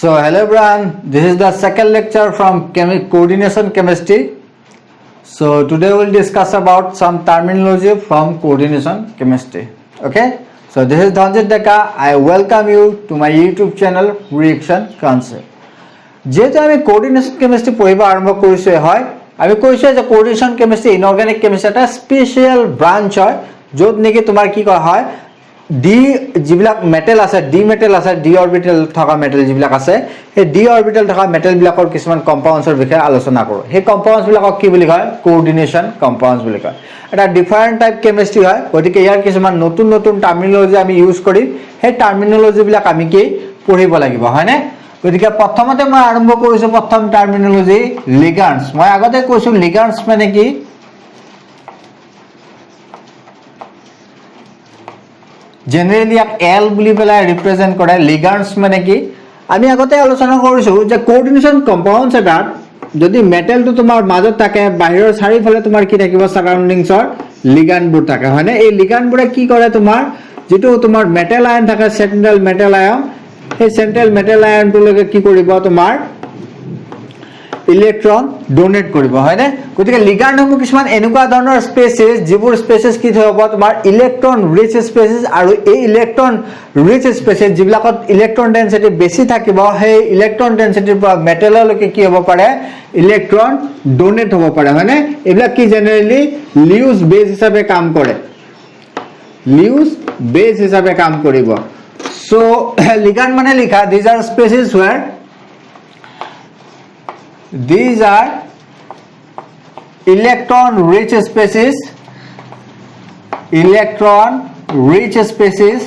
So hello everyone, this is the second lecture from coordination chemistry. So today we'll discuss about some terminology from coordination chemistry. Okay, so this is Dhanjit Deka. I welcome you to my YouTube channel Reaction Concept. যেহেতু আমি coordination chemistry পঢ়িব আৰম্ভ কৰিছো হয় আমি কৈছো যে কোঅৰ্ডিনেশন কেমিস্ট্ৰি ইনঅৰ্গানিক কেমিস্ট্ৰি এটা স্পেশাল ব্ৰাঞ্চ হয় যত নেকি তোমাৰ কি কয় হয় ডি যিবিলাক মেটেল আছে ডি মেটেল আছে ডি অৰবিটেল থকা মেটেল যিবিলাক আছে এই ডি অৰবিটেল থকা মেটেল বিলাকৰ কিছুমান কম্পাউণ্ডছৰ বিষয়ে আলোচনা কৰো এই কম্পাউণ্ডছ বিলাকক কি বুলি কয় কোঅৰ্ডিনেশন কম্পাউণ্ডছ বুলি কয় এটা ডিফাৰেন্ট টাইপ কেমিস্ট্ৰি হয় গতিকে ইয়াৰ কিছুমান নতুন নতুন টাৰ্মিনোলজি আমি ইউজ কৰিম সেই টাৰ্মিনোলজি বিলাক আমি কি পঢ়িব লাগিব হয়নে গতিকে প্ৰথমতে মই আৰম্ভ কৰিছো প্ৰথম টাৰ্মিনোলজি লিগ্যান্ডছ মই আগতে কৈছো লিগ্যান্ডছ মানে কি জেনাৰেলি এক এল বুলি পেলাই ৰিপ্ৰেজেন্ট কৰে লিগ্যান্ডছ মানে কি আমি আগতে আলোচনা কৰিছো যে কোঅৰ্ডিনেশন কম্পাউণ্ডছ এটা যদি মেটেলটো তোমাৰ মাজত থাকে বাহিৰৰ চাৰিফালে তোমাৰ কি থাকিব সাৰাউন্ডিংছৰ লিগ্যান্ডবোৰ থাকে হয়নে এই লিগ্যান্ডবোৰে কি কৰে তোমাৰ যেটো তোমাৰ মেটেল আয়ন থাকে সেন্ট্ৰেল মেটেল আয়ন এই সেন্ট্ৰেল মেটেল আয়নটো লগে কি কৰিব তোমাৰ ইলেক্ট্ৰন ডোনেট কৰিব হয়নে গতিকে লিগ্যান্ড হমু কিছুমান এনেকুৱা ধৰণৰ স্পেসেস যিবোৰ স্পেসেস কি হ'ব তোমাৰ ইলেক্ট্ৰন ৰিচ স্পেসেস আৰু এই ইলেক্ট্ৰন ৰিচ স্পেসেস যিবিলাকত ইলেক্ট্ৰন ডেন্সিটি বেছি থাকিব সেই ইলেক্ট্ৰন ডেন্সিটিৰ পৰা মেটেললৈকে কি হ'ব পাৰে ইলেক্ট্ৰন ডোনেট হ'ব পাৰে হয়নে এইবিলাক কি জেনাৰেলি লিউজ বেস হিচাপে কাম কৰে লিউজ বেস হিচাপে কাম কৰিব so ligand mane likha these are spaces where these are electron rich spaces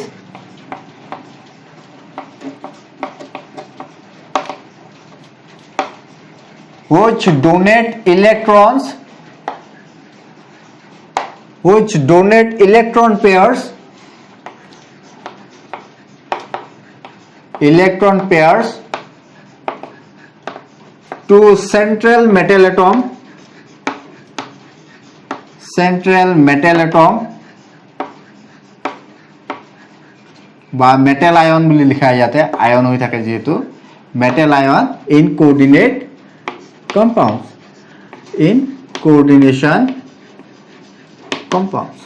which donate electron pairs to central metal atom বা metal ion বুলি লিখা ইয়াতে আয়ন হৈ থাকে যেহেতু metal ion in coordinate compounds in coordination compounds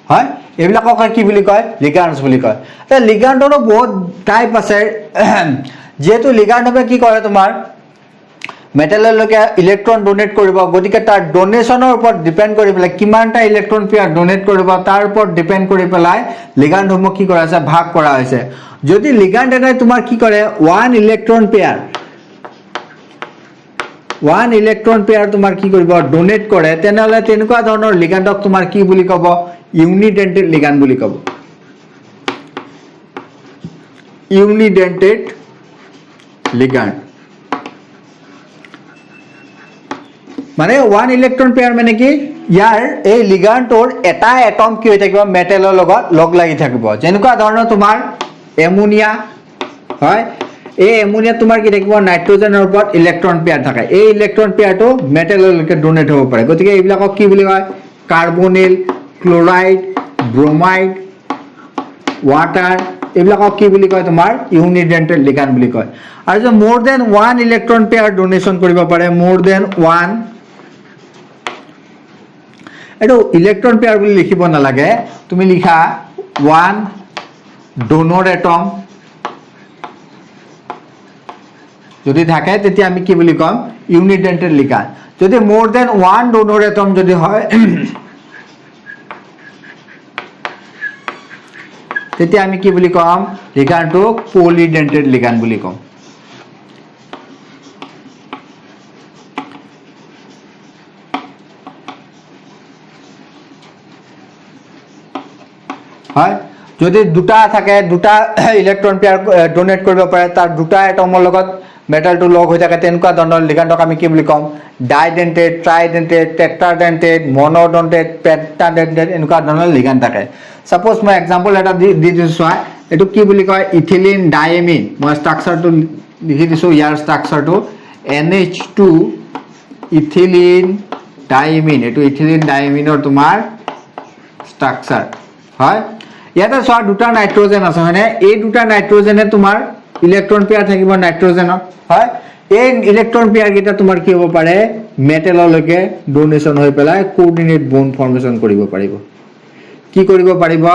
হয় এবিলাকক কি বুলি কয় লিগ্যান্ডছ বুলি কয় তে লিগ্যান্ডৰো বহুত টাইপ আছে যেহেতু লিগ্যান্ড হবে কি কৰে তোমাৰ মেটেলৰ লগে ইলেক্ট্ৰন ডোনেট কৰিব গতিকে তাৰ ডোনেশনৰ ওপৰত ডিপেন্ড কৰি পেলাই কিমানটা ইলেক্ট্ৰন পেয়াৰ ডোনেট কৰিব তাৰ ওপৰত ডিপেন্ড কৰি পেলাই লিগ্যান্ড হমু কি কৰা আছে ভাগ কৰা হৈছে যদি লিগ্যান্ড এটাই তোমাৰ কি কৰে ওয়ান ইলেক্ট্ৰন পেয়াৰ তোমাৰ কি কৰিব ডোনেট কৰে তেনেহলে তেনেকুৱা ধৰণৰ লিগ্যান্ডক তোমাৰ কি বুলি কব ইউনিডেন্টেড লিগ্যান্ড বুলি কব ইউনিডেন্টেড লিগ্যান্ড মানে ওয়ান ইলেক্ট্ৰন পেয়াৰ মানে কি ইয়াৰ এই লিগ্যান্ডৰ এটা এটম কি হৈ থাকিব মেটেলৰ লগত লগ লাগি থাকিব যেনেকুৱা ধৰণৰ তোমাৰ এমোনিয়া হয় এই এমোনিয়া তোমাৰ কি থাকিব নাইট্ৰজেনৰ ওপৰত ইলেক্ট্ৰন পেয়াৰ থাকে এই ইলেক্ট্ৰন পেয়াৰটো মেটেললৈকে ডোনেট হ'ব পাৰে গতিকে এইবিলাকক কি বুলি কয় কাৰ্বনিল ক্লোৰাইড ব্ৰোমাইড ওয়াটাৰ এইবিলাকক কি বুলি কয় তোমাৰ ইউনিডেন্টেড লিগ্যান্ড বুলি কয় আৰু যে more than one electron pair donation কৰিব পাৰে মোৰ দেন ওয়ান এটো ইলেক্ট্ৰন পেয়াৰ বুলি লিখিব নালাগে তুমি লিখা ওয়ান ডোনৰ এটম যদি থাকে তেতিয়া আমি কি বুলি কম ইউনিডেন্টেড লিগ্যান্ড যদি মোৰ দেন ওয়ান ডোনৰ এটম যদি হয় তেতিয়া আমি কি বুলি কম লিগ্যান্ডটো পলিডেন্টেড লিগ্যান্ড বুলি কম হয় যদি দুটা থাকে দুটা ইলেক্ট্ৰন পেয়াৰ ডোনেট কৰিব পাৰে তাৰ দুটা এটমৰ লগত মেটালটো লগ হৈ থাকে তেনেকুৱা ধৰণৰ লিগ্যান্ডক আমি কি বুলি কম ডাইডেন্টেড ট্ৰাইডেন্টেড টেট্ৰাডেন্টেড মনোডেন্টেড পেন্টাডেন্টেড এনেকুৱা ধৰণৰ লিগ্যান্ড থাকে সাপোজ মই এক্সাম্পল এটা দি দিছো এটো কি বুলি কয় ইথিলিন ডাইএমিন মই স্ট্ৰাকচাৰটো লিখি দিছো ইয়াৰ স্ট্ৰাকচাৰটো NH2 ethylene ডাইমিন এটো ইথিলিন ডাইমিনৰ তোমাৰ স্ট্ৰাকচাৰ হয় ইয়াতে সোৱা দুটা নাইট্ৰজেন আছে মানে এই দুটা নাইট্ৰজেনে তোমাৰ ইলেক্ট্ৰন পেয়াৰ থাকিব নাইট্ৰজেনৰ হয় এই ইলেক্ট্ৰন পেয়াৰ গিটা তোমাৰ কি হ'ব পাৰে মেটেললৈকে ডোনেশন হৈ পেলাই কোঅৰ্ডিনেট বন্ড ফৰ্মেশন কৰিব পাৰিব কি কৰিব পাৰিব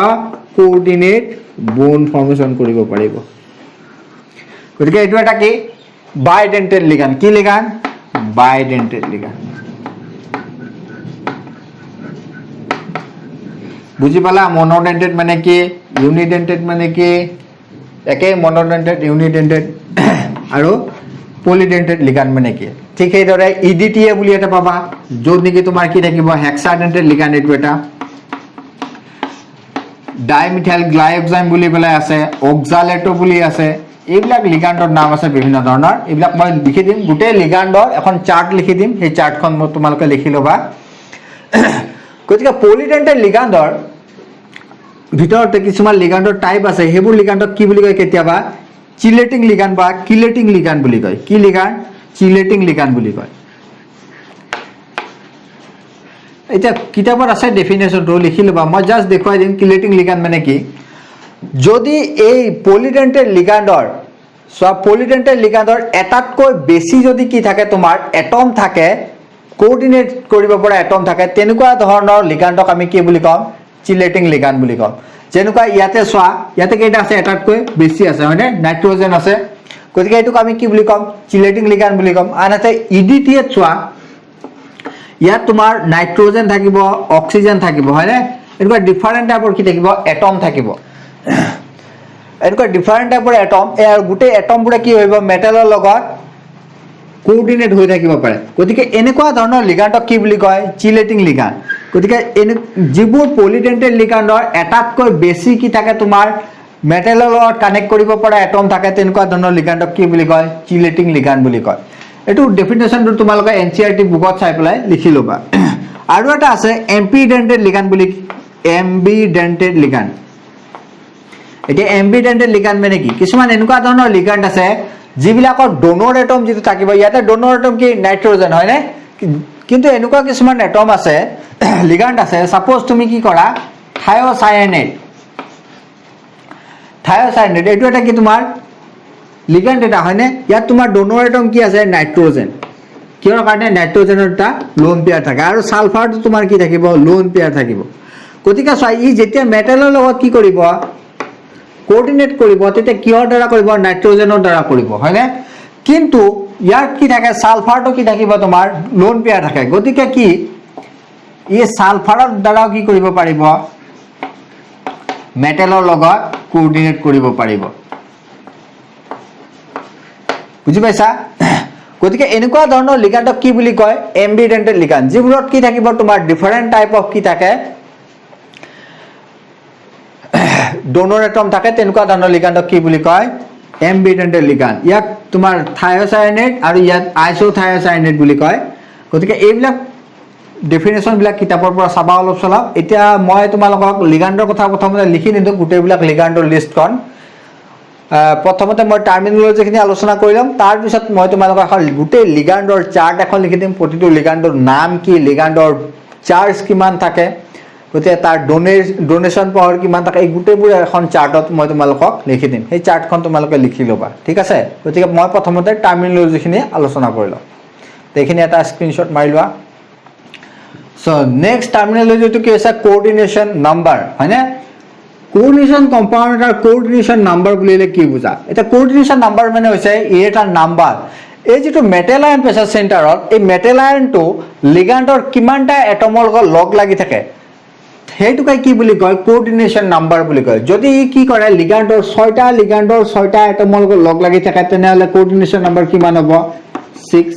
কোঅৰ্ডিনেট বন্ড ফৰ্মেশন কৰিব পাৰিব গতিকে এটো এটা কি বাইডেন্টেড লিগান্ড কি লিগান্ড বাইডেন্টেড লিগান্ড বুজি পালা মনোডেন্টেড মানে কি ইউনিডেন্টেড মানে কি একে মনোডেন্টেড ইউনিডেন্টেড আৰু পলিডেন্টেড লিগান্ড মানে কি ঠিক এই দৰে ইডিটিএ বুলি এটা পাবা যত নেকি তোমাৰ কি থাকিব হেক্সাডেন্টেড লিগান্ড এটো এটা ডাইমিথাইল গ্লাইকোজাইম বুলি পেলাই আছে অক্সালেটো বুলি আছে এইবিলাক লিগান্ডৰ নাম আছে বিভিন্ন ধৰণৰ এইবিলাক মই লিখি দিম গুটে লিগান্ডৰ এখন চাৰ্ট লিখি দিম সেই চাৰ্টখন মই তোমালোকে লিখি লবা গতিকে পলিডেন্টেড লিগান্ডৰ ভিতৰতে কিছুমান লিগান্ডৰ টাইপ আছে হেবুৰ লিগান্ডক কি বুলি কয় কেতিয়াবা চিলেটিং লিগান্ড বা কিলেটিং লিগান্ড বুলি কয় কি লিগান্ড চিলেটিং লিগান্ড বুলি কয় এটা কিতাপত আছে ডেফিনেশনটো লিখি লবা মই জাস্ট দেখুৱাই দিম কিলেটিং লিগান্ড মানে কি যদি এই পলিডেন্টেড লিগান্ডৰ পলিডেন্টেড লিগান্ডৰ এটাতকৈ বেছি যদি কি থাকে তোমাৰ এটম থাকে কোঅৰ্ডিনেট কৰিব পৰা এটম থাকে তেনেকুৱা ধৰণৰ লিগান্ডক আমি কি বুলি কম চিলেটিং লিগান্ড বুলি কম যেনেকুৱা ইয়াতে ইয়াতে কেইটা আছে এটাতকৈ বেছি আছে হয়নে নাইট্ৰজেন আছে গতিকে এটোক আমি কি বুলি কম চিলেটিং লিগান্ড বুলি কম আনহাতে ইডিটিএ ইয়াত তোমাৰ নাইট্ৰজেন থাকিব অক্সিজেন থাকিব হয়নে এনেকুৱা ডিফাৰেন্ট টাইপৰ কি থাকিব এটম থাকিব এনেকুৱা ডিফাৰেন্ট টাইপৰ এটম আৰু গুটে এটম বুৰে কি হইব মেটালৰ লগত কোঅৰ্ডিনেট হৈ থাকিব পাৰে গতিকে এনেকুৱা ধৰণৰ লিগান্ডক কি বুলি কয় চিলেটিং লিগান্ড গতিকে যিবোৰ পলিডেন্টেড লিগান্ডৰ এটাতকৈ বেছি কি থাকে তোমাৰ মেটালৰ লগত কানেক্ট কৰিব পৰা এটম থাকে তেনেকুৱা ধৰণৰ লিগান্ডক কি বুলি কয় চিলেটিং লিগান্ড বুলি কয় এটো ডেফিনেশনটো তোমালোকে এনসিআরটি বুকত চাই পেলাই লিখি লবা আৰু এটা আছে এম্বিডেন্টেড লিগান্ড বুলি এম্বিডেন্টেড লিগান্ড এটা এম্বিডেন্টেড লিগান্ড মানে কি কিছুমান এনেকুৱা ধৰণৰ লিগান্ড আছে যিবিলাকৰ ডোনৰ এটম যেটো থাকিব ইয়াতে ডোনৰ এটম কি নাইট্ৰজেন হয় না কিন্তু এনেকুৱা কিছুমান এটম আছে লিগান্ড আছে সাপোজ তুমি কি কৰা থায়োসায়ানেট এটো এটা কি তোমাৰ লিগান্ড এটা হয় না ইয়াত তোমাৰ ডোনৰ এটম কি আছে নাইট্ৰজেন কিহৰ কাৰণে নাইট্ৰজেনৰ এটা লোন পেয়াৰ থাকে আৰু সালফাৰটো তোমাৰ কি থাকিব লোন পেয়াৰ থাকিব গতিকে ই যেতিয়া মেটালৰ লগত কি কৰিব কোঅৰ্ডিনেট কৰিব তেতিয়া কিহৰ দ্বাৰা কৰিব নাইট্ৰজেনৰ দ্বাৰা কৰিব হয় না কিন্তু ইয়াত কি থাকে সালফাৰটো কি থাকিব তোমাৰ লোন পেয়াৰ থাকে গতিকে কি এই সালফাৰৰ দ্বাৰা কি কৰিব পাৰিব মেটালৰ লগত কোঅৰ্ডিনেট কৰিব পাৰিব বুজি পাইছা গতিকে এনেকুৱা ধৰণৰ লিগান্ডক কি বুলি কয় এম্বিডেন্টেড লিগান্ড যিবোৰত কি থাকিব তোমাৰ ডিফাৰেন্ট টাইপ অফ কি থাকে ডোনৰ এটম থাকে তেনেকুৱা ধৰণৰ লিগান্ডক কি বুলি কয় এম্বিডেন্টেড লিগান্ড ইয়াক তোমাৰ থায়োসায়ানেট আৰু ইয়াত আইসোথায়োসায়ানেট বুলি কয় গতিকে এইবিলাক ডেফিনেশন বিলাক কিতাপৰ পৰা চাবা অলপ চলপ এতিয়া মই তোমালোকক লিগান্ডৰ কথা প্ৰথমতে লিখি নিদো গুটেবিলাক লিগান্ডৰ লিষ্টখন প্ৰথমতে মই টাৰ্মিনোলজিখিনি আলোচনা কৰিলাম তাৰ পিছত মই তোমালোকক গুটে লিগান্ডৰ চাৰ্ট এখন লিখি দিম প্ৰতিটো লিগান্ডৰ নাম কি লিগান্ডৰ চাৰ্জ কিমান থাকে গতে তাৰ ডোনেশন পাৱাৰ কিমান থাকে এই গুটেবোৰ এখন চাৰ্টত মই তোমালোকক লিখি দিম সেই চাৰ্টখন তোমালোকে লিখি লবা ঠিক আছে গতিকে মই প্ৰথমতে টাৰ্মিনোলজিখিনি আলোচনা কৰিলাম দেখখিনি এটা স্ক্ৰিনশ্বট মাৰি লোৱা সো নেক্সট টাৰ্মিনোলজিটো কি আছে কোঅৰ্ডিনেশন নাম্বাৰ হয়নে কোঅৰ্ডিনেশন কম্পাউন্ড আৰু কোঅৰ্ডিনেশন নাম্বাৰ বুলিলে কি বুজা এটা কোঅৰ্ডিনেশন নাম্বাৰ মানে হৈছে এটা নাম্বাৰ এই যেটো মেটেল আয়ন প্ৰেছাৰ চেণ্টাৰত এই মেটেল আয়নটো লিগান্ডৰ কিমানটা এটমৰ লগ লাগি থাকে হেতুকাই কি বুলি কয় কোঅৰ্ডিনেশন নাম্বাৰ বুলি কয় যদি ই কি কৰে লিগান্ডৰ 6টা এটমৰ লগ লাগি থাকে তেনেহলে কোঅৰ্ডিনেশন নাম্বাৰ কিমান হ'ব 6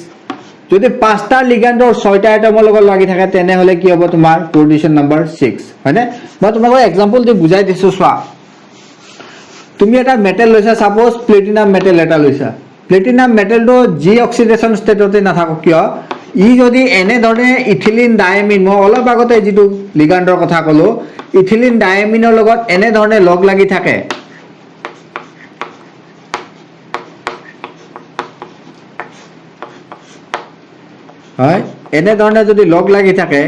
যদি 5টা লিগান্ডৰ 6টা এটমৰ লগ লাগি থাকে তেনেহলে কি হ'ব তোমাৰ কোঅৰ্ডিনেশন নাম্বাৰ 6 হয়নে মই তোমাক এক্সাম্পল দি বুজাই দিছো চোৱা তুমি এটা মেটেল লৈছা সাপোজ প্লেটিনাম মেটেল এটা লৈছা প্লেটিনাম মেটেলটো জি অক্সিডেশন ষ্টেটতে নাথাকক কিয় ই যদি এনে ধৰণে ইথিলিন ডায়ামিন মই অলপ আগতে যেটো লিগান্ডৰ কথা কলো ইথিলিন ডায়ামিনৰ লগত এনে ধৰণে লগ লাগি থাকে হয় এনে ধৰণে যদি লগ লাগি থাকে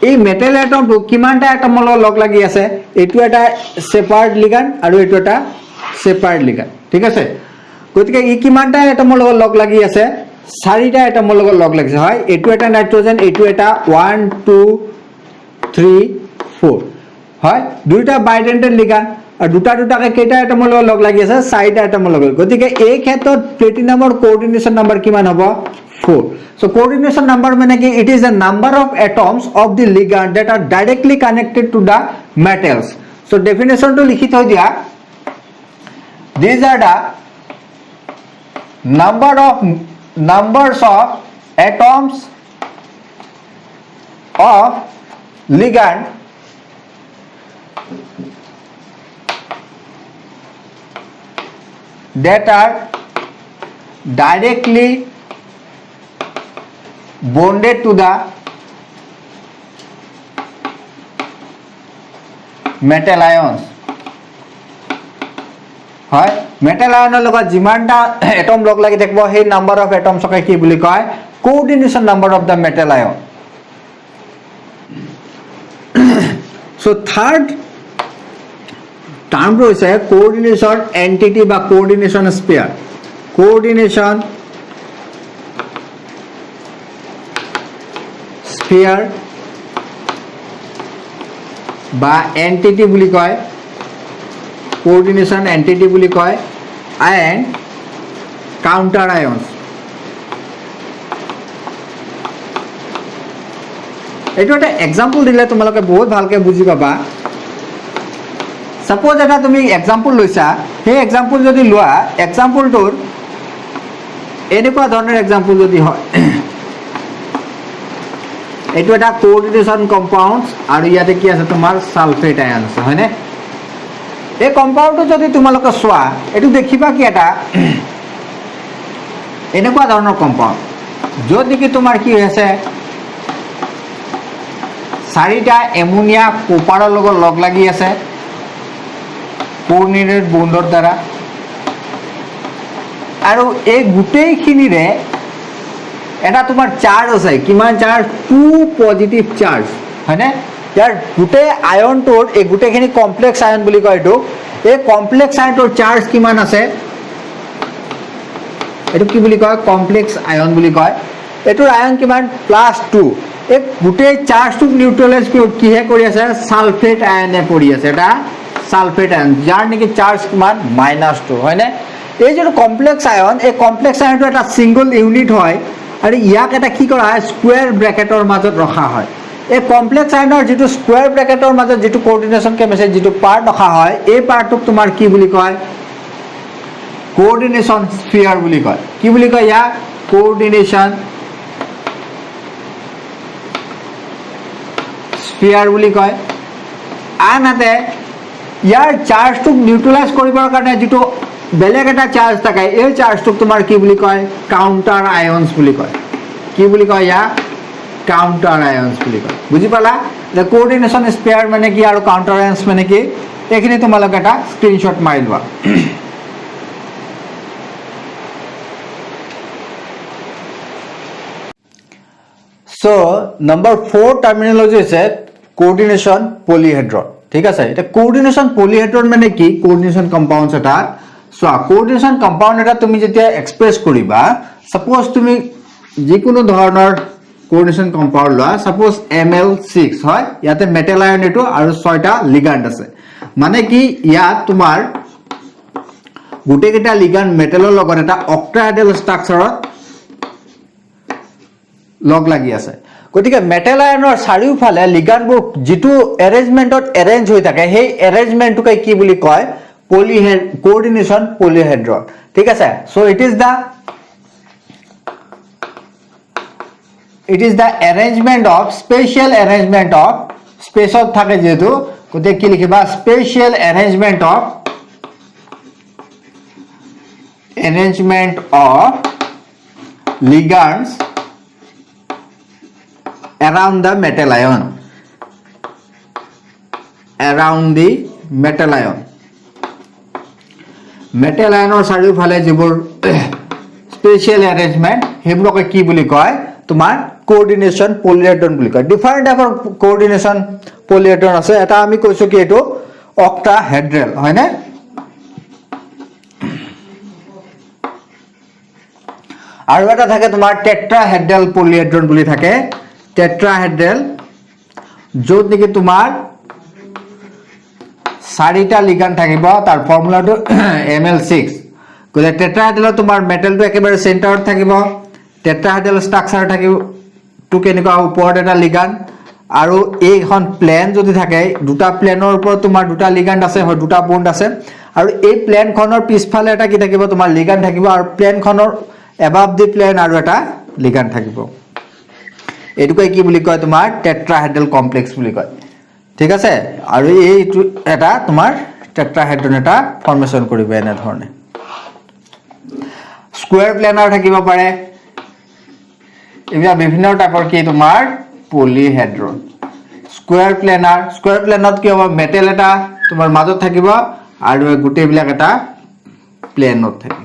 এই মেটেল এটমটো কিমানটা এটমৰ লগত লগ লাগি আছে এইটো এটা সেপাৰেট লিগান্ড আৰু এইটো এটা সেপাৰেট লিগান্ড ঠিক আছে গতিকে ই কিমানটা এটমৰ লগত লগ লাগি আছে চাৰিটা এটমৰ লগত লগ লাগিছে হয় এইটো এটা নাইট্ৰজেন এইটো এটা 1 2 3 4 হয় দুইটা বাইডেন্টেড লিগান্ড আৰু দুটাকে কেইটা এটমৰ লগত লগ লাগি আছে চাৰিটা এটমৰ লগত গতিকে এই ক্ষেত্ৰত প্লেটিনামৰ কোঅৰ্ডিনেশন নাম্বাৰ কিমান হ'ব 4 so coordination number means ki it is the number of atoms of the ligand that are directly connected to the metals so definition to likhi thoi dia these are the numbers of atoms of ligand that are directly bonded to the metal ions হয় metal ion লগত যিমানটা atom লগ লাগি থাকিব সেই number of atoms কে কি বুলি কয় coordination number of the metal ion so third টাৰ্মটো হৈছে কোঅৰ্ডিনেশন এন্টিটি বা কোঅৰ্ডিনেশন স্পেয়াৰ কোঅৰ্ডিনেশন স্পেয়াৰ বা এন্টিটি বুলি কয় কোঅৰ্ডিনেশন এন্টিটি বুলি কয় এন্ড কাউন্টাৰ আয়নছ এইটো এটা এক্সাম্পল দিলে তোমালোকে বহুত ভালকে বুজি পাবা সাপোজ এটা তুমি এক্সাম্পল লৈছা সেই এক্সাম্পল যদি লোৱা এক্সাম্পলটোৰ এনেকুৱা ধৰণৰ এক্সাম্পল যদি হয় এইটো এটা কোঅৰ্ডিনেশন কম্পাউণ্ডছ আৰু ইয়াতে কি আছে তোমাৰ সালফেট আয়ন আছে হয়নে এই কম্পাউণ্ডটো যদি তোমালোকে চোৱা এটো দেখিবা কি এটা এনেকুৱা ধৰণৰ কম্পাউণ্ড য'ত কি তোমাৰ কি হৈছে চাৰিটা এমোনিয়া কোপাৰৰ লগত লগ লাগি আছে কোঅৰ্ডিনেট বণ্ডৰ দ্বাৰা আৰু এই গুটেইখিনিৰে এটা তোমাৰ চাৰ্জ আছে কিমান চাৰ্জ 2 পজিটিভ চাৰ্জ হয়নে ইয়াৰ গুটে আয়নটোৰ এই গুটেখিনি কমপ্লেক্স আয়ন বুলি কয় এটো এই কমপ্লেক্স আয়নটোৰ চাৰ্জ কিমান আছে এটো কি বুলি কয় কমপ্লেক্স আয়ন বুলি কয় এটোৰ আয়ন কিমান +2 এই গুটে চাৰ্জটো নিউট্ৰেলাইজ কিহে কৰি আছে সালফেট আয়নে পৰি আছে এটা সালফেট আয়ন যাৰ নেকি চাৰ্জ কিমান -2 হয়নে এই যে কমপ্লেক্স আয়ন এই কমপ্লেক্স আয়নটো এটা সিঙ্গল ইউনিট হয় আৰু ইয়াক এটা কি কৰা হয় স্কয়াৰ ব্ৰ্যাকেটৰ মাজত ৰখা হয় এই কমপ্লেক্স আয়নৰ যেটো স্কয়াৰ ব্ৰ্যাকেটৰ মাজত যেটো কোঅৰ্ডিনেশন কেমেছে যেটো পাৰ্ট ৰখা হয় এই পাৰ্টক তোমাৰ কি বুলি কয় কোঅৰ্ডিনেশন স্ফিয়াৰ বুলি কয় কি বুলি কয় ইয়া কোঅৰ্ডিনেশন স্ফিয়াৰ বুলি কয় আনহাতে ইয়াৰ চাৰ্জটোক নিউট্ৰেলাইজ কৰিবৰ কাৰণে যেটো বেলেগ এটা চাৰ্জ থাকে এই চাৰ্জটোক তোমাৰ কি বুলি কয় কাউন্টাৰ আয়নছ বুলি কয় কি বুলি কয় ইয়া কাউন্টাৰ আয়নছ বুলি কয় বুজি পালা যে কোঅৰ্ডিনেশন স্পেয়াৰ মানে কি আৰু কাউন্টাৰ আয়নছ মানে কি এইখিনি তোমালোকে এটা স্ক্ৰিনশ্বট মাৰি লোৱা সো নাম্বাৰ 4 টাৰ্মিনোলজি আছে কোঅৰ্ডিনেশন পলিহেড্ৰন ঠিক আছে এটা কোঅৰ্ডিনেশন পলিহেড্ৰন মানে কি কোঅৰ্ডিনেশন কম্পাউণ্ডছ এটা সো কোঅৰ্ডিনেশন কম্পাউণ্ড এটা তুমি যেতিয়া এক্সপ্ৰেছ কৰিবা সাপোজ তুমি যিকোনো ধৰণৰ কোঅৰ্ডিনেশন কম্পাউণ্ড লোৱা সাপোজ Ml6 হয় ইয়াতে মেটেল আয়ন এটো আৰু 6টা লিগান্ড আছে মানে কি ইয়াত তোমাৰ গুটেকেটা লিগান্ড মেটেলৰ লগত এটা অক্টাহেড্ৰেল ষ্ট্ৰাকচাৰত লগ লাগি আছে গতিকে মেটেল আয়নৰ চাৰিওফালে লিগান্ডবোৰ যেটো এৰেঞ্জমেন্টত এৰেঞ্জ হৈ থাকে সেই এৰেঞ্জমেন্টটোকে কি বুলি কয় coordination polyhedron ঠিক আছে so it is the arrangement of spatial arrangement of space of থাকে যেহেতু কোতে কি লিখিবা spatial arrangement of ligands around the metal ion metal ion or চাৰিওফালে যিবোৰ স্পেশাল অ্যাৰেঞ্জমেন্ট হেবোৰক কি বুলি কয় তোমাৰ কোঅৰ্ডিনেশন পলিহেড্ৰন বুলি কয় ডিফাৰেন্ট টাইপৰ কোঅৰ্ডিনেশন পলিহেড্ৰন আছে এটা আমি কৈছো কি এটো অক্টাহেড্ৰেল হয় না আৰু এটা থাকে তোমাৰ টেট্ৰাহেড্ৰেল পলিহেড্ৰন বুলি থাকে টেট্ৰাহেড্ৰেল য'ত নেকি তোমাৰ চাৰিটা লিগান্ড থাকিব তাৰ ফৰ্মুলাটো Ml6 গলে টেট্ৰাহেড্ৰেল তোমাৰ মেটেলটো একেবাৰে সেন্টাৰত থাকিব টেট্ৰাহেড্ৰেল স্ট্ৰাকচাৰ থাকিব টু কেনেকুৱা ওপৰত এটা লিগান্ড আৰু এইখন প্লেন যদি থাকে দুটা প্লেনৰ ওপৰত তোমাৰ দুটা লিগান্ড আছে হয় দুটা বন্ড আছে আৰু এই প্লেনখনৰ পিছফালে এটা কি থাকিব তোমাৰ লিগান্ড থাকিব আৰু প্লেনখনৰ above the plane আৰু এটা লিগান্ড থাকিব এটুকৈ কি বুলি কয় তোমাৰ টেট্ৰাহেড্ৰেল কমপ্লেক্স বুলি কয় ঠিক আছে আৰু এইটো এটা তোমাৰ টেট্ৰাহেড্ৰন এটা ফৰ্মেশন কৰিব এনে ধৰণে স্কয়াৰ প্লেনাৰ থাকিব পাৰে এবিয়া বিভিন্ন টাইপৰ কি তোমাৰ পলিহেড্ৰন স্কয়াৰ প্লেনত কি হ'ব মেটেল এটা তোমাৰ মাজত থাকিব আৰু গুটেই বিলাক এটা প্লেনত থাকিব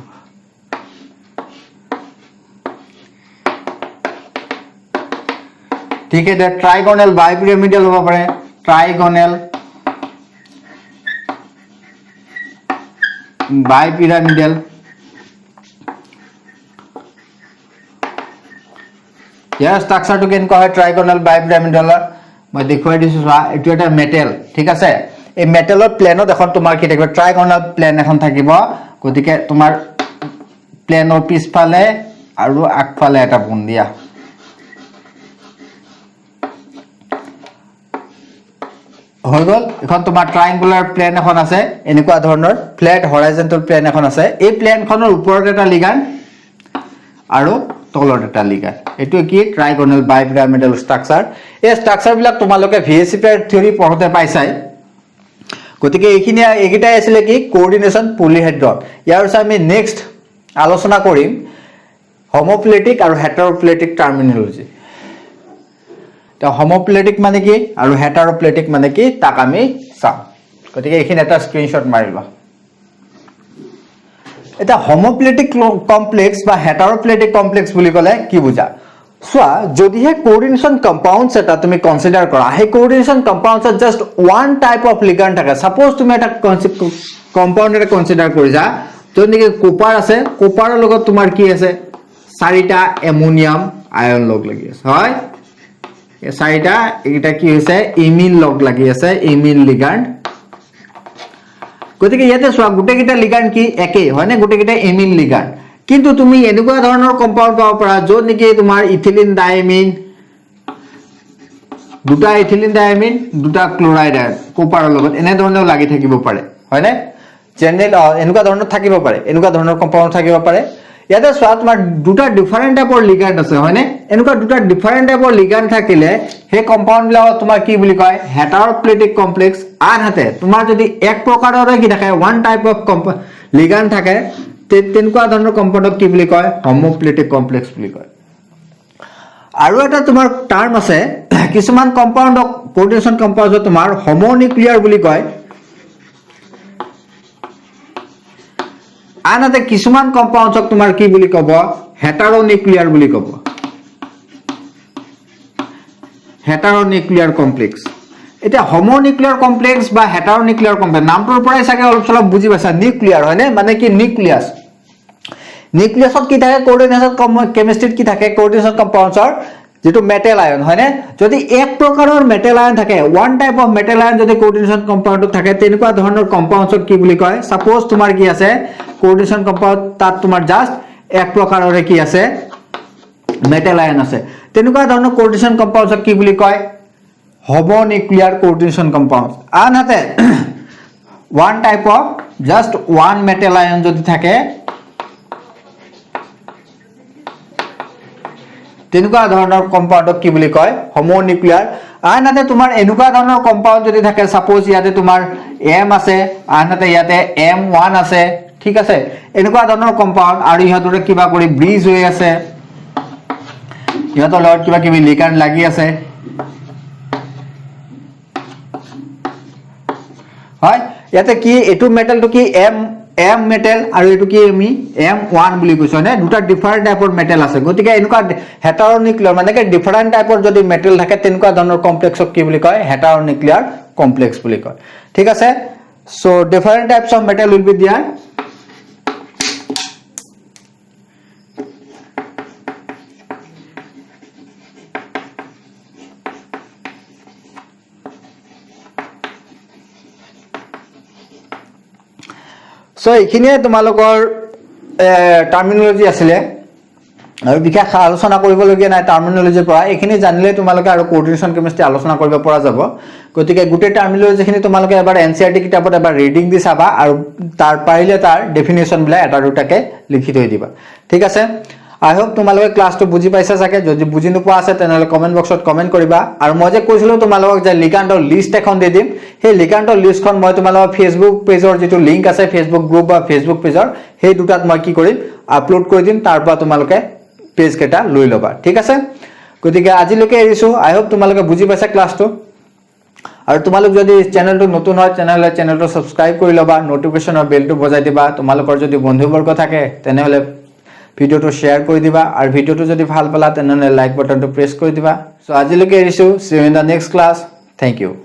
ठीक है ट्राइगोनल बाइपिरामिडल हो पारे ट्राइगोनल बाइपिरामिडल यार स्ट्राक्चर तो केन कय ट्राइगोनल बाइपिरामिडल মই দেখুৱাই দিছো এটো এটা মেটেল ঠিক আছে এই মেটেলৰ প্লেনত এখন তোমাৰ কি থাকিব ট্ৰাইগোনাল প্লেন এখন থাকিব গতিকে তোমাৰ প্লেনৰ পিছফালে আৰু আগফালে এটা বন দিয়া হৈ গল এখন তোমাৰ ট্ৰায়াঙ্গুলাৰ প্লেন এখন আছে এনেকুৱা ধৰণৰ ফ্ল্যাট হৰাইজন্টাল প্লেন এখন আছে এই প্লেনখনৰ ওপৰত এটা লিগান্ড আৰু তলত এটা লিগান্ড এটো কি ট্ৰাইগোনাল বাইপিৰামিডাল স্ট্ৰাকচাৰ এই স্ট্ৰাকচাৰ বিলাক তোমালোকে ভিএসি থিওৰি পঢ়তে পাইছাই গতিকে এইখিনি এগিটাই আছিল কি কোঅৰ্ডিনেশন পলিহেড্ৰন ইয়াৰ পিছত আমি নেক্সট আলোচনা কৰিম হোমোপ্লেটিক আৰু হেটাৰোপ্লেটিক টাৰ্মিনোলজি তো হোমোপ্লেটিক মানে কি আৰু হেটাৰোপ্লেটিক মানে কি তাক আমি চাম গতিকে এইখিনি এটা স্ক্ৰিনশট মাৰিবা এটা হোমোপ্লেটিক কমপ্লেক্স বা হেটাৰোপ্লেটিক কমপ্লেক্স বুলি কলে কি বুজা সোয়া যদি হে কোঅৰ্ডিনেশন কম্পাউন্ডস এটা তুমি কনসিডাৰ কৰা হে কোঅৰ্ডিনেশন কম্পাউন্ডসত just one type of ligand থাকে সাপোজ তুমি এটা কম্পাউন্ড এটা কনসিডাৰ কৰিছা যদিকে কপাৰ আছে কপাৰৰ লগত তোমাৰ কি আছে চাৰিটা এমোনিয়াম আয়ন লগ লাগি আছে হয় এই চাৰিটা এটা কি হৈছে ইমিন লগ লাগি আছে ইমিন লিগান্ড গতিকে ইয়াতে সোয়া গুটেকিটা লিগান্ড কি একে হয় না গুটেকিটা ইমিন লিগান্ড কিন্তু তুমি এনেকুৱা ধৰণৰ কম্পাউন্ড পাব পাৰা য'ত নেকি তোমাৰ ইথিলিন ডাইমিন দুটা ইথিলিন ডাইমিন দুটা ক্লোৰাইড কপাৰৰ লগত এনে ধৰণৰ লাগি থাকিব পাৰে হয় না জেনেৰেল এনেকুৱা ধৰণৰ থাকিব পাৰে এনেকুৱা ধৰণৰ কম্পাউন্ড থাকিব পাৰে ইয়াতে সোয়া তোমাৰ দুটা ডিফাৰেন্ট টাইপৰ লিগান্ড আছে হয় না এনেকুৱা দুটা ডিফাৰেন্ট টাইপৰ লিগান্ড থাকিলে হে কম্পাউন্ড বিলাক তোমাৰ কি বুলি কয় হেটাৰোপ্লেটিক কমপ্লেক্স আনহাতে তোমাৰ যদি এক প্ৰকাৰৰ কি থাকে ওয়ান টাইপ অফ লিগান্ড থাকে তেনকুৱা ধৰণৰ কম্পাউণ্ডক কি বুলি কয় হোমোপ্লেটিক কমপ্লেক্স বুলি কয় আৰু এটা তোমাৰ টাৰ্ম আছে কিছুমান কম্পাউণ্ডক কোঅৰ্ডিনেশন কম্পাউণ্ডত তোমাৰ হোমোনিউক্লিয়াৰ বুলি কয় আনহাতে কিছুমান কম্পাউণ্ডক তোমাৰ কি বুলি কব হেটাৰোনিউক্লিয়াৰ বুলি কব হেটাৰোনিউক্লিয়াৰ কমপ্লেক্স এটা হোমোনিউক্লিয়াৰ কমপ্লেক্স বা হেটাৰোনিউক্লিয়াৰ কমপ্লেক্স নামটোৰ পৰাই চাগে অলপ চলপ বুজি পাইছা নিউক্লিয়াৰ হয়নে মানে কি নিউক্লিয়াছ নিউক্লিয়াছত কি থাকে কোঅৰ্ডিনেশন কেমিষ্ট্ৰিত কি থাকে কোঅৰ্ডিনেশন কম্পাউণ্ডছৰ যেটো মেটেল আয়ন হয়নে যদি এক প্ৰকাৰৰ মেটেল আয়ন থাকে one type of metal ion যদি কোঅৰ্ডিনেশন কম্পাউণ্ডত থাকে তেনেকুৱা ধৰণৰ কম্পাউণ্ডছক কি বুলি কয় সাপোজ তোমাৰ কি আছে কোঅৰ্ডিনেশন কম্পাউণ্ড তাত তোমাৰ জাস্ট এক প্ৰকাৰৰে কি আছে মেটেল আয়ন আছে তেনেকুৱা ধৰণৰ কোঅৰ্ডিনেশন কম্পাউণ্ডছক কি বুলি কয় হোমোনিউক্লিয়াৰ কোঅৰ্ডিনেশন কম্পাউণ্ড আনহাতে one type of just one metal ion যদি থাকে তেনেকুৱা ধৰণৰ কম্পাউণ্ডক কি বুলি কয় হোমোনিউক্লিয়াৰ আনহাতে তোমাৰ এনেকুৱা ধৰণৰ কম্পাউণ্ড যদি থাকে সাপোজ ইয়াতে তোমাৰ M আছে আনহাতে ইয়াতে M1 আছে ঠিক আছে এনেকুৱা ধৰণৰ কম্পাউণ্ড আৰু ইহঁতৰ কিবা কৰি ব্ৰিজ হৈ আছে ইহঁতৰ লগত কিবা কিবি লিগান্ড লাগি আছে হয় ইয়াতে কি এটো মেটেলটো কি এম মেটেল আৰু এটো কি আমি M1 বুলি কৈছো না দুটা ডিফাৰেন্ট টাইপৰ মেটেল আছে গতিকে এনেকুৱা হেটাৰনিউক্লিয়াৰ মানে কি ডিফাৰেন্ট টাইপৰ যদি মেটেল থাকে তেনেকুৱা ধৰণৰ কমপ্লেক্সক কি বুলি কয় হেটাৰনিউক্লিয়াৰ কমপ্লেক্স বুলি কয় ঠিক আছে so different types of metal will be there so এইখিনিয়ে তোমালোকৰ টাৰ্মিনোলজি আছিল আৰু বিশেষ আলোচনা কৰিবলগীয়া নাই টাৰ্মিনোলজিৰ পৰা এইখিনি জানিলে তোমালোকে আৰু কোঅৰ্ডিনেশন কেমিষ্ট্ৰি আলোচনা কৰিব পৰা যাব গতিকে গুটেই টাৰ্মিনোলজিখিনি তোমালোকে এবাৰ এনসিআৰটি কিতাপত এবাৰ ৰিডিং দি চাবা আৰু তাৰ পাৰিলে তাৰ ডেফিনেশন বিলা এটা দুটাকে লিখি থৈ দিবা ঠিক আছে আই হোপ তোমালোকে ক্লাসটো বুজি পাইছা চাগে যদি বুজি নোপোৱা আছে তেনেহলে কমেন্ট বক্সত কমেন্ট কৰিবা আৰু মই যে কৈছিলো তোমালোকক যে লিকান্ডৰ লিষ্ট এখন দি দিম সেই লিকান্ডৰ লিষ্টখন মই তোমালোকৰ ফেসবুক পেজৰ যেটো লিংক আছে ফেসবুক গ্ৰুপ বা ফেসবুক পেজৰ সেই দুটাত মই কি কৰিম আপলোড কৰি দিম তাৰ পৰা তোমালোকে পেজ কেটা লৈ লবা ঠিক আছে গতিকে আজিলৈকে এৰিছো আই হোপ তোমালোকে বুজি পাইছা ক্লাসটো আৰু তোমালোক যদি চ্যানেলটো নতুন হয় চ্যানেলটো সাবস্ক্ৰাইব কৰি লবা নোটিফিকেশনৰ বেলটো বজাই দিবা তোমালোকৰ যদি বন্ধুবৰ্গ থাকে তেনেহলে ভিডিওটো শেয়াৰ কৰি দিবা আৰু ভিডিওটো যদি ভাল পালা তেনেহলে লাইক বাটনটো প্ৰেছ কৰি দিবা সো আজিলৈকে এৰিছো see you in the next class thank you